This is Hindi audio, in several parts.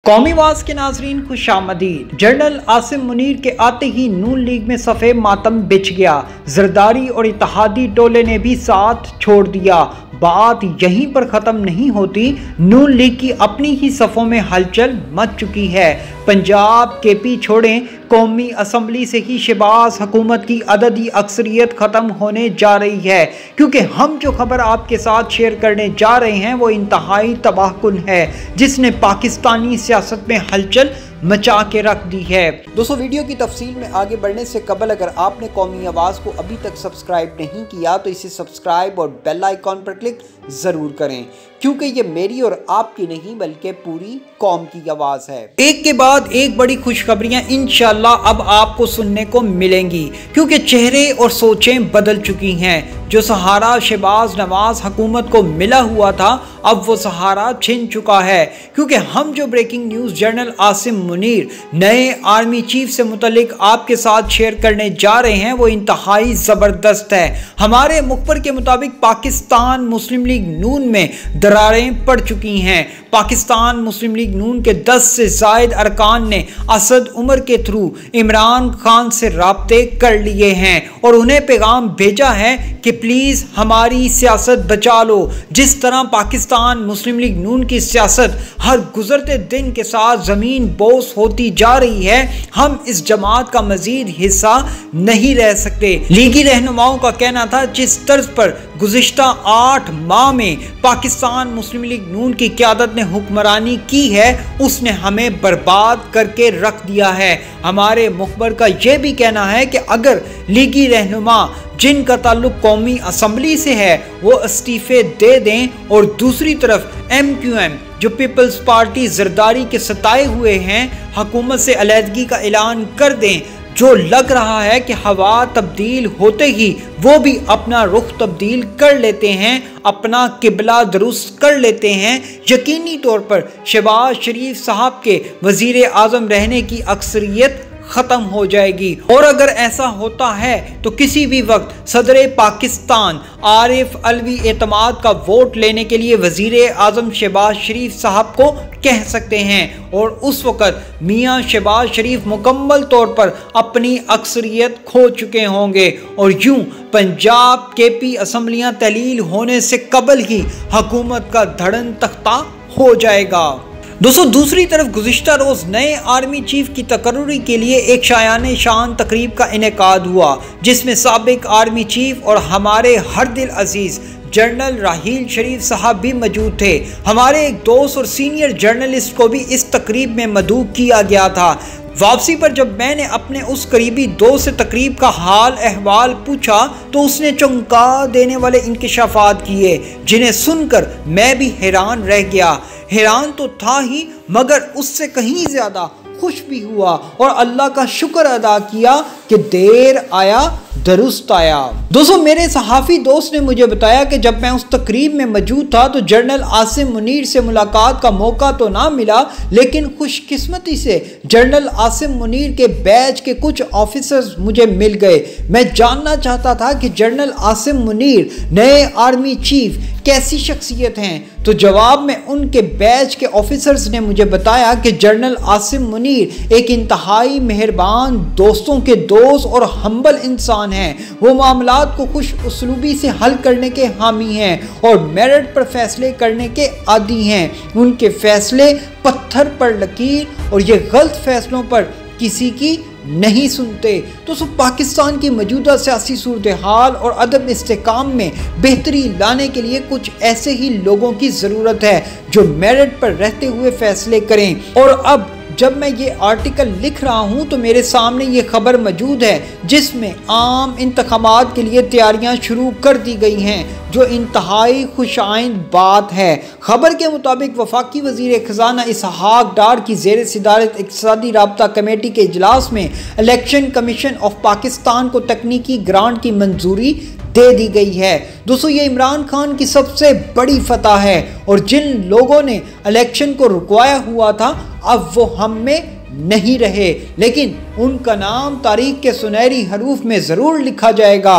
कौमी आवाज़ के नाजरीन खुशामदीद। जनरल आसिम मुनीर के आते ही नून लीग में सफ़े मातम बिछ गया। जरदारी और इत्तेहादी टोले ने भी साथ छोड़ दिया। बात यहीं पर ख़त्म नहीं होती, नून लीग की अपनी ही सफ़ों में हलचल मच चुकी है। पंजाब केपी छोड़ें, कौमी असम्बली से ही शहबाज हुकूमत की अददी अक्सरियत ख़त्म होने जा रही है, क्योंकि हम जो खबर आपके साथ शेयर करने जा रहे हैं वो इंतहाई तबाहकुन है, जिसने पाकिस्तानी सियासत में हलचल मचा के रख दी है। दोस्तों, वीडियो की तफसील में आगे बढ़ने से कबल अगर आपने कौमी आवाज़ को अभी तक सब्सक्राइब नहीं किया तो इसे सब्सक्राइब और बेल आइकॉन पर क्लिक ज़रूर करें, क्योंकि ये मेरी और आपकी नहीं बल्कि पूरी कौम की आवाज़ है। एक के बाद एक बड़ी खुशखबरियां इंशाअल्लाह अब आपको सुनने को मिलेंगी, क्योंकि चेहरे और सोचें बदल चुकी हैं। जो सहारा शहबाज नवाज हुकूमत को मिला हुआ था, अब वो सहारा छिन चुका है, क्योंकि हम जो breaking news general Asim Munir नए आर्मी चीफ से मुतल्लिक आपके साथ शेयर करने जा रहे हैं वो इंतहाई ज़बरदस्त है। हमारे मुखबर के मुताबिक पाकिस्तान मुस्लिम लीग नून में दरारें पड़ चुकी हैं। पाकिस्तान मुस्लिम लीग नून के 10 से ज़ायद अरकान ने असद उमर के थ्रू इमरान खान से राब्ते कर लिए हैं और उन्हें पैगाम भेजा है कि प्लीज़ हमारी सियासत बचा लो। जिस तरह पाकिस्तान मुस्लिम लीग नून की सियासत हर गुजरते दिन के साथ ज़मीन बोस होती जा रही है, हम इस जमात का मजीद हिस्सा नहीं रह सकते। लीगी रहनुमाओं का कहना था जिस तर्ज पर गुज़िश्ता 8 माह में पाकिस्तान मुस्लिम लीग नून की क़यादत ने हुक्मरानी की है, उसने हमें बर्बाद करके रख दिया है। हमारे मुखबर का यह भी कहना है कि अगर लीगी रहनुमा जिनका ताल्लुक कौमी असम्बली से है वो इस्तीफे दे दें और दूसरी तरफ MQM जो पीपल्स पार्टी जरदारी के सताए हुए हैं हुकूमत से अलहदगी का ऐलान कर दें, जो लग रहा है कि हवा तब्दील होते ही वो भी अपना रुख तब्दील कर लेते हैं, अपना किबला दुरुस्त कर लेते हैं, यकीनी तौर पर शहबाज शरीफ साहब के वज़ीर आज़म रहने की अक्सरियत ख़त्म हो जाएगी। और अगर ऐसा होता है तो किसी भी वक्त सदर पाकिस्तान आरिफ अलवी एतमाद का वोट लेने के लिए वज़ीर आज़म शहबाज शरीफ साहब को कह सकते हैं और उस वक़्त मियाँ शहबाज शरीफ मुकम्मल तौर पर अपनी अक्सरियत खो चुके होंगे और यूँ पंजाब केपी असम्बलियाँ तहलील होने से कबल ही हुकूमत का धड़न तख्ता हो जाएगा। दोस्तों, दूसरी तरफ गुज़िश्ता रोज़ नए आर्मी चीफ की तकर्रुरी के लिए एक शायाने शान तकरीब का इनेकाद हुआ, जिसमें साबिक आर्मी चीफ और हमारे हर दिल अजीज़ जनरल राहील शरीफ साहब भी मौजूद थे। हमारे एक दोस्त और सीनियर जर्नलिस्ट को भी इस तकरीब में मदऊ किया गया था। वापसी पर जब मैंने अपने उस करीबी दोस्त से तकरीब का हाल अहवाल पूछा तो उसने चौंका देने वाले इंकशाफात किए, जिन्हें सुनकर मैं भी हैरान रह गया। हैरान तो था ही, मगर उससे कहीं ज़्यादा खुश भी हुआ और अल्लाह का शुक्र अदा किया कि देर आया दुरुस्त आया। दोस्तों, मेरे सहाफ़ी दोस्त ने मुझे बताया कि जब मैं उस तकरीब में मौजूद था तो जनरल आसिम मुनीर से मुलाकात का मौका तो ना मिला, लेकिन खुशकिस्मती से जनरल आसिम मुनीर के बैच के कुछ ऑफिसर्स मुझे मिल गए। मैं जानना चाहता था कि जनरल आसिम मुनीर नए आर्मी चीफ कैसी शख्सियत हैं, तो जवाब में उनके बैच के ऑफिसर्स ने मुझे बताया कि जनरल आसिम मुनीर एक इंतहाई मेहरबान, दोस्तों के दोस्त और हम्बल इंसान हैं। वो मामलात को खुश उसलूबी से हल करने के हामी हैं और मेरिट पर फैसले करने के आदी हैं। उनके फैसले पत्थर पर लकीर और ये गलत फैसलों पर किसी की नहीं सुनते। तो सब पाकिस्तान की मौजूदा सियासी सूरत हाल और अदम इस्तेकाम में बेहतरी लाने के लिए कुछ ऐसे ही लोगों की ज़रूरत है जो मेरिट पर रहते हुए फैसले करें। और अब जब मैं ये आर्टिकल लिख रहा हूँ तो मेरे सामने ये खबर मौजूद है, जिसमें आम इंतखाबात के लिए तैयारियाँ शुरू कर दी गई हैं, जो इंतहाई खुशाइंद बात है। खबर के मुताबिक वफाकी वज़ीर ख़ज़ाना इसहाक डार की ज़ेर सदारत इक़्तिसादी राब्ता कमेटी के इजलास में इलेक्शन कमीशन ऑफ पाकिस्तान को तकनीकी ग्रांट की मंजूरी दे दी गई है। दोस्तों, ये इमरान खान की सबसे बड़ी फतह है और जिन लोगों ने इलेक्शन को रुकवाया हुआ था अब वो हम में नहीं रहे, लेकिन उनका नाम तारीख के सुनहरी हरूफ में ज़रूर लिखा जाएगा।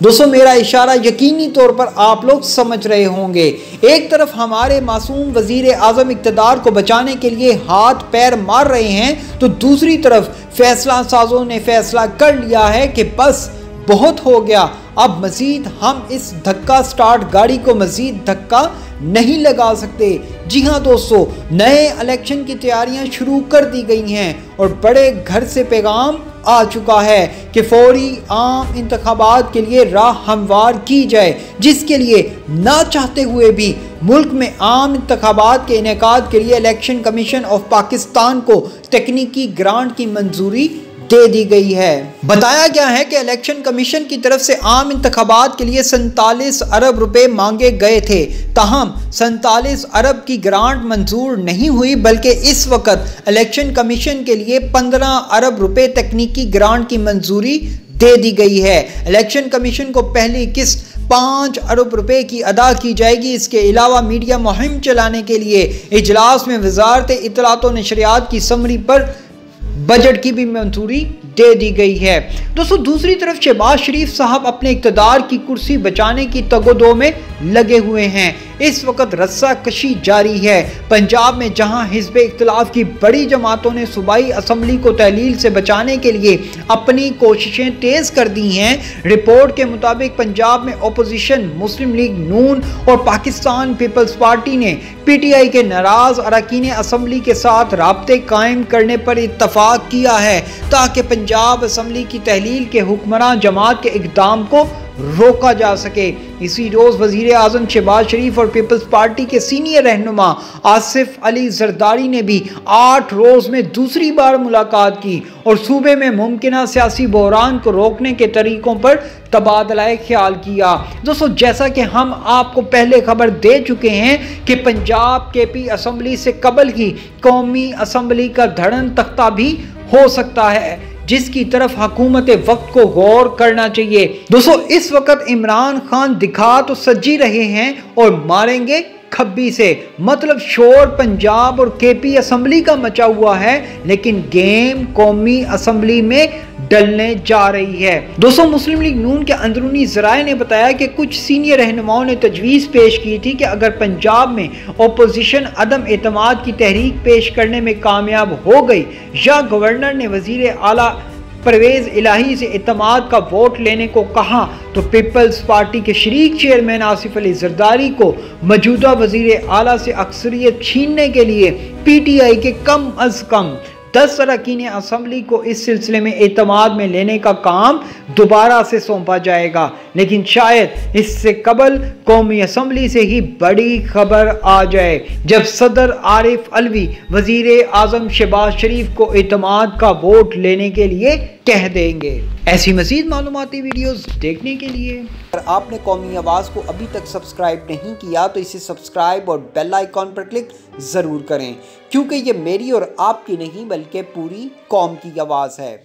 दोस्तों मेरा इशारा यकीनी तौर पर आप लोग समझ रहे होंगे। एक तरफ हमारे मासूम वजीर आजम इक़्तिदार को बचाने के लिए हाथ पैर मार रहे हैं, तो दूसरी तरफ फैसला साजों ने फैसला कर लिया है कि बस बहुत हो गया, अब मजीद हम इस धक्का स्टार्ट गाड़ी को मजीद धक्का नहीं लगा सकते। जी हाँ दोस्तों, नए इलेक्शन की तैयारियां शुरू कर दी गई हैं और बड़े घर से पैगाम आ चुका है कि फौरी आम इंतखाबात के लिए राह हमवार की जाए, जिसके लिए ना चाहते हुए भी मुल्क में आम इंतखाबात के इनेकाद के लिए इलेक्शन कमीशन ऑफ पाकिस्तान को तकनीकी ग्रांट की मंजूरी दे दी गई है। बताया गया है कि इलेक्शन कमीशन की तरफ से आम इंतखाबात के लिए 47 अरब रुपए मांगे गए थे, ताहम 47 अरब की ग्रांट मंजूर नहीं हुई, बल्कि इस वक्त इलेक्शन कमीशन के लिए 15 अरब रुपए तकनीकी ग्रांट की मंजूरी दे दी गई है। इलेक्शन कमीशन को पहली किस्त 5 अरब रुपए की अदा की जाएगी। इसके अलावा मीडिया मुहिम चलाने के लिए इजलास में वजारत इत्तलात व नशरियात की समरी पर बजट की भी मंजूरी दे दी गई है। दोस्तों दूसरी तरफ शहबाज शरीफ साहब अपने इक़्तिदार की कुर्सी बचाने की तगोदो में लगे हुए हैं। इस वक्त रस्सा कशी जारी है। पंजाब में जहां हिज़्ब इख्तिलाफ की बड़ी जमातों ने सूबाई असम्बली को तहलील से बचाने के लिए अपनी कोशिशें तेज़ कर दी हैं, रिपोर्ट के मुताबिक पंजाब में अपोजिशन मुस्लिम लीग नून और पाकिस्तान पीपल्स पार्टी ने PTI के नाराज़ अरकान असम्बली के साथ राब्ते कायम करने पर इत्तफाक किया है ताकि पंजाब असम्बली की तहलील के हुक्मरान जमात के इक़दाम को रोका जा सके। इसी रोज़ वज़ीर आज़म शहबाज शरीफ और पीपल्स पार्टी के सीनियर रहनुमा आसिफ अली जरदारी ने भी 8 रोज़ में दूसरी बार मुलाकात की और सूबे में मुमकिन सियासी बहरान को रोकने के तरीक़ों पर तबादला ख्याल किया। दोस्तों जैसा कि हम आपको पहले खबर दे चुके हैं कि पंजाब KP असम्बली से कबल की कौमी असम्बली का धड़न तख्ता भी हो सकता है, जिसकी तरफ हुकूमत वक्त को गौर करना चाहिए। दोस्तों इस वक्त इमरान खान दिखा तो सजी रहे हैं और मारेंगे खब्बी से, मतलब शोर पंजाब और KP असम्बली का मचा हुआ है, लेकिन गेम कौमी असम्बली में डलने जा रही है। दोस्तों मुस्लिम लीग नून के अंदरूनी ज़राए ने बताया कि कुछ सीनियर रहनुमाओं ने तजवीज़ पेश की थी कि अगर पंजाब में अपोजिशन अदम एतमाद की तहरीक पेश करने में कामयाब हो गई या गवर्नर ने वज़ीर आला परवेज़ इलाही से एतमाद का वोट लेने को कहा, तो पीपल्स पार्टी के शरीक चेयरमैन आसिफ अली जरदारी को मौजूदा वज़ीर आला से अक्सरियत छीनने के लिए PTI के कम अज़ कम 10 अरकान असम्बली को इस सिलसिले में एतमाद में लेने का काम दोबारा से सौंपा जाएगा, लेकिन शायद इससे कबल कौमी असम्बली से ही बड़ी खबर आ जाए जब सदर आरिफ अलवी वज़ीर आज़म शहबाज शरीफ को एतमाद का वोट लेने के लिए कह देंगे। ऐसी मज़ीद मालूमाती वीडियोस देखने के लिए अगर आपने कौमी आवाज़ को अभी तक सब्सक्राइब नहीं किया तो इसे सब्सक्राइब और बेल आइकॉन पर क्लिक ज़रूर करें, क्योंकि ये मेरी और आपकी नहीं बल्कि पूरी कौम की आवाज़ है।